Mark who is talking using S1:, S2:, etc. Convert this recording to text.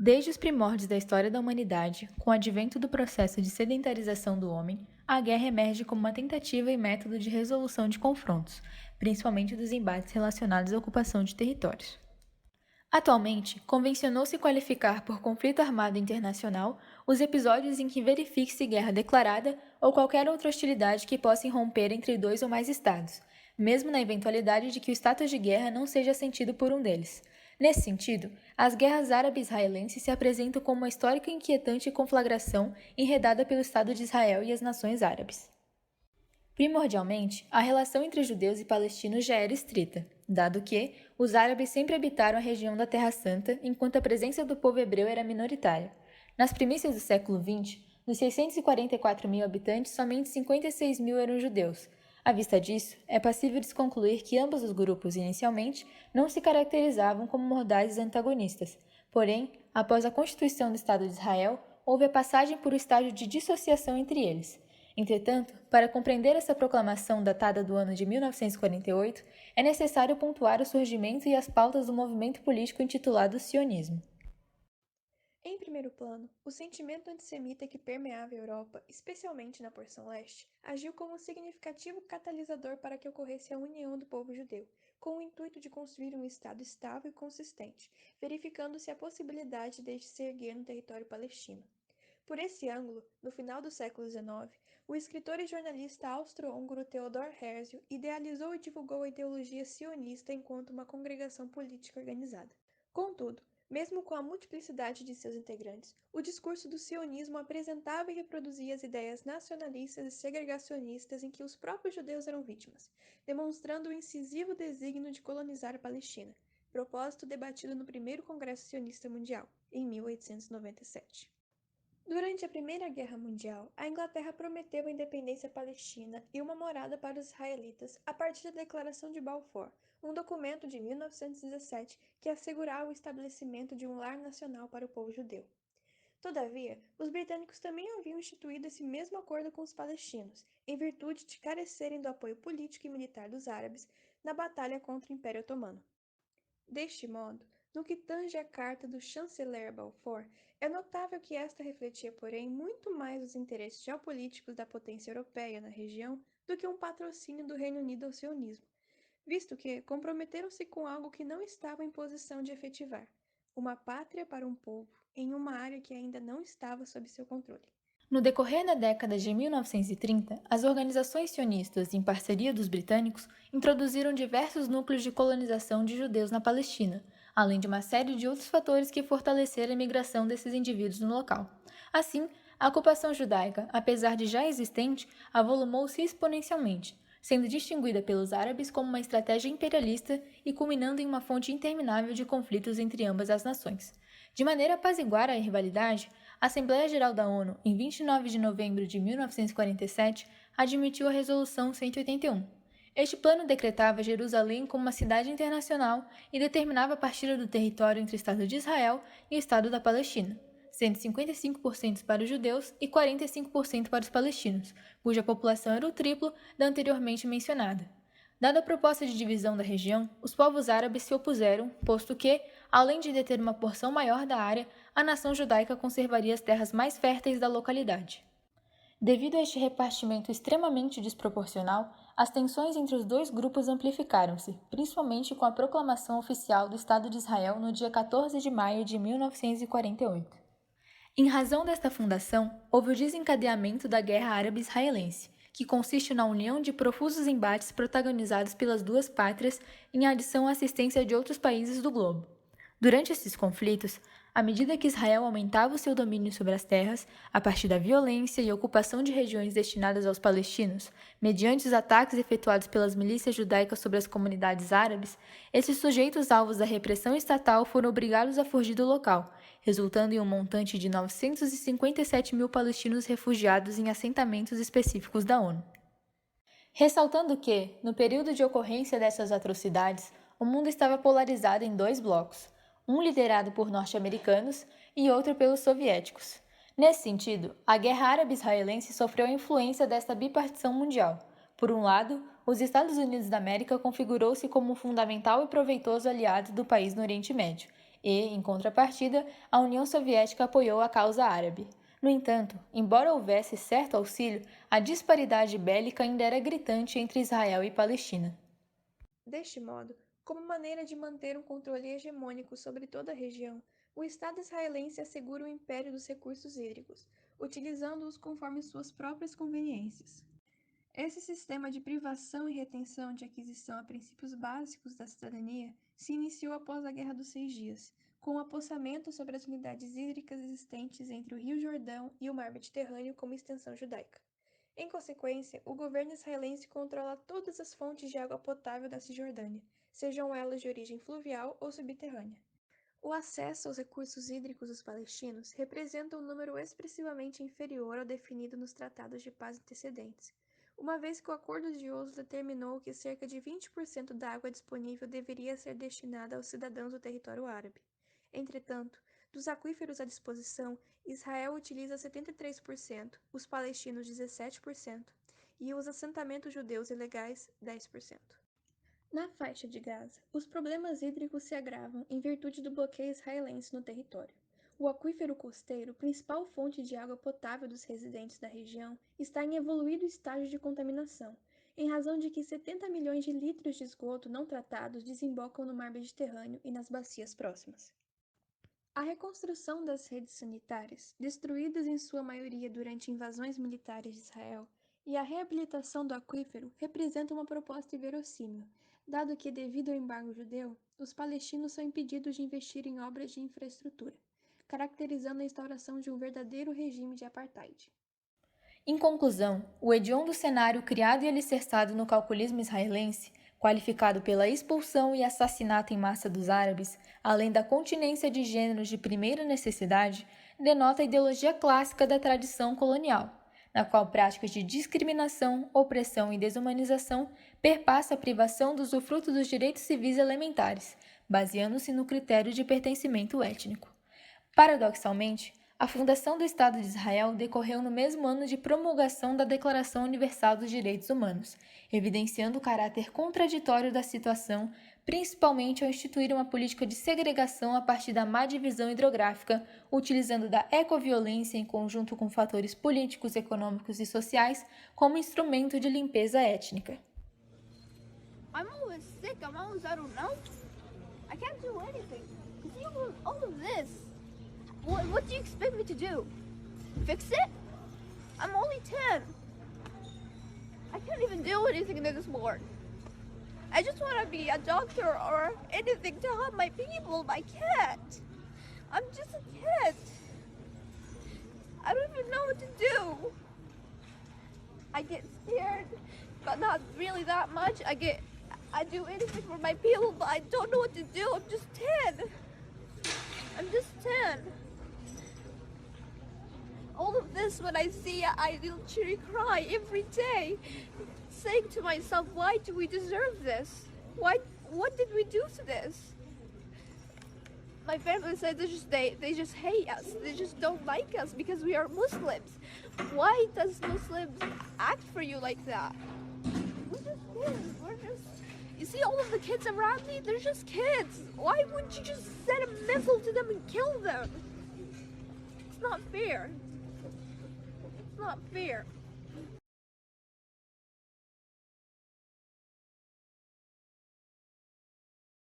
S1: Desde os primórdios da história da humanidade, com o advento do processo de sedentarização do homem, a guerra emerge como uma tentativa e método de resolução de confrontos, principalmente dos embates relacionados à ocupação de territórios. Atualmente, convencionou-se qualificar por conflito armado internacional os episódios em que verifique-se guerra declarada ou qualquer outra hostilidade que possa irromper entre dois ou mais estados, mesmo na eventualidade de que o status de guerra não seja sentido por um deles. Nesse sentido, as guerras árabe-israelenses se apresentam como uma histórica e inquietante conflagração enredada pelo Estado de Israel e as nações árabes. Primordialmente, a relação entre judeus e palestinos já era estrita, dado que os árabes sempre habitaram a região da Terra Santa, enquanto a presença do povo hebreu era minoritária. Nas primícias do século XX, dos 644 mil habitantes, somente 56 mil eram judeus. À vista disso, é passível de se concluir que ambos os grupos, inicialmente, não se caracterizavam como mordazes antagonistas. Porém, após a constituição do Estado de Israel, houve a passagem por um estágio de dissociação entre eles. Entretanto, para compreender essa proclamação datada do ano de 1948, é necessário pontuar o surgimento e as pautas do movimento político intitulado sionismo.
S2: Em primeiro plano, o sentimento antissemita que permeava a Europa, especialmente na porção leste, agiu como um significativo catalisador para que ocorresse a união do povo judeu, com o intuito de construir um Estado estável e consistente, verificando-se a possibilidade de se erguer no território palestino. Por esse ângulo, no final do século XIX, o escritor e jornalista austro-húngaro Theodor Herzl idealizou e divulgou a ideologia sionista enquanto uma congregação política organizada. Contudo, mesmo com a multiplicidade de seus integrantes, o discurso do sionismo apresentava e reproduzia as ideias nacionalistas e segregacionistas em que os próprios judeus eram vítimas, demonstrando o incisivo desígnio de colonizar a Palestina, propósito debatido no primeiro Congresso Sionista Mundial, em 1897. Durante a Primeira Guerra Mundial, a Inglaterra prometeu a independência palestina e uma morada para os israelitas a partir da Declaração de Balfour, um documento de 1917 que assegurava o estabelecimento de um lar nacional para o povo judeu. Todavia, os britânicos também haviam instituído esse mesmo acordo com os palestinos, em virtude de carecerem do apoio político e militar dos árabes na batalha contra o Império Otomano. Deste modo, no que tange à carta do chanceler Balfour, é notável que esta refletia, porém, muito mais os interesses geopolíticos da potência europeia na região do que um patrocínio do Reino Unido ao sionismo, visto que comprometeram-se com algo que não estavam em posição de efetivar, uma pátria para um povo em uma área que ainda não estava sob seu controle.
S1: No decorrer da década de 1930, as organizações sionistas, em parceria dos britânicos, introduziram diversos núcleos de colonização de judeus na Palestina, além de uma série de outros fatores que fortaleceram a imigração desses indivíduos no local. Assim, a ocupação judaica, apesar de já existente, avolumou-se exponencialmente, sendo distinguida pelos árabes como uma estratégia imperialista e culminando em uma fonte interminável de conflitos entre ambas as nações. De maneira a apaziguar a rivalidade, a Assembleia Geral da ONU, em 29 de novembro de 1947, admitiu a Resolução 181. Este plano decretava Jerusalém como uma cidade internacional e determinava a partilha do território entre o Estado de Israel e o Estado da Palestina, sendo 55% para os judeus e 45% para os palestinos, cuja população era o triplo da anteriormente mencionada. Dada a proposta de divisão da região, os povos árabes se opuseram, posto que, além de deter uma porção maior da área, a nação judaica conservaria as terras mais férteis da localidade. Devido a este repartimento extremamente desproporcional, as tensões entre os dois grupos amplificaram-se, principalmente com a proclamação oficial do Estado de Israel no dia 14 de maio de 1948. Em razão desta fundação, houve o desencadeamento da Guerra Árabe-Israelense, que consiste na união de profusos embates protagonizados pelas duas pátrias em adição à assistência de outros países do globo. Durante esses conflitos, à medida que Israel aumentava o seu domínio sobre as terras, a partir da violência e ocupação de regiões destinadas aos palestinos, mediante os ataques efetuados pelas milícias judaicas sobre as comunidades árabes, esses sujeitos alvos da repressão estatal foram obrigados a fugir do local, resultando em um montante de 957 mil palestinos refugiados em assentamentos específicos da ONU. Ressaltando que, no período de ocorrência dessas atrocidades, o mundo estava polarizado em dois blocos, um liderado por norte-americanos e outro pelos soviéticos. Nesse sentido, a Guerra Árabe-Israelense sofreu a influência desta bipartição mundial. Por um lado, os Estados Unidos da América configurou-se como um fundamental e proveitoso aliado do país no Oriente Médio, e, em contrapartida, a União Soviética apoiou a causa árabe. No entanto, embora houvesse certo auxílio, a disparidade bélica ainda era gritante entre Israel e Palestina.
S2: Deste modo, como maneira de manter um controle hegemônico sobre toda a região, o Estado israelense assegura o império dos recursos hídricos, utilizando-os conforme suas próprias conveniências. Esse sistema de privação e retenção de aquisição a princípios básicos da cidadania se iniciou após a Guerra dos 6 Dias, com o apossamento sobre as unidades hídricas existentes entre o Rio Jordão e o Mar Mediterrâneo como extensão judaica. Em consequência, o governo israelense controla todas as fontes de água potável da Cisjordânia, sejam elas de origem fluvial ou subterrânea. O acesso aos recursos hídricos dos palestinos representa um número expressivamente inferior ao definido nos tratados de paz antecedentes, uma vez que o Acordo de Oslo determinou que cerca de 20% da água disponível deveria ser destinada aos cidadãos do território árabe. Entretanto, dos aquíferos à disposição, Israel utiliza 73%, os palestinos 17% e os assentamentos judeus ilegais 10%. Na faixa de Gaza, os problemas hídricos se agravam em virtude do bloqueio israelense no território. O aquífero costeiro, principal fonte de água potável dos residentes da região, está em evoluído estágio de contaminação, em razão de que 70 milhões de litros de esgoto não tratados desembocam no mar Mediterrâneo e nas bacias próximas. A reconstrução das redes sanitárias, destruídas em sua maioria durante invasões militares de Israel, e a reabilitação do aquífero representam uma proposta inverossímil, dado que, devido ao embargo judeu, os palestinos são impedidos de investir em obras de infraestrutura, caracterizando a instauração de um verdadeiro regime de apartheid.
S1: Em conclusão, o hediondo cenário criado e alicerçado no calculismo israelense, qualificado pela expulsão e assassinato em massa dos árabes, além da continência de gêneros de primeira necessidade, denota a ideologia clássica da tradição colonial, na qual práticas de discriminação, opressão e desumanização perpassa a privação do usufruto dos direitos civis elementares, baseando-se no critério de pertencimento étnico. Paradoxalmente, a fundação do Estado de Israel decorreu no mesmo ano de promulgação da Declaração Universal dos Direitos Humanos, evidenciando o caráter contraditório da situação, principalmente ao instituir uma política de segregação a partir da má divisão hidrográfica, utilizando da ecoviolência em conjunto com fatores políticos, econômicos e sociais como instrumento de limpeza étnica.
S3: I'm always sick. I'm always, I don't know. I can't do anything. See all of this. What do you expect me to do? Fix it? I'm only 10. I can't even do anything this morning. I just want to be a doctor or anything to help my people, but I can't. I'm just a kid. I don't even know what to do. I get scared, but not really that much. I do anything for my people, but I don't know what to do. I'm just 10. I'm just 10. All of this, when I see it, I literally cry every day, saying to myself, why do we deserve this? What did we do to this? My family said they just hate us. They just don't like us because we are Muslims. Why does Muslims act for you like that? We're just kids. You see all of the kids around me? They're just kids. Why wouldn't you just send a missile to them and kill them? It's not fair. It's not fair.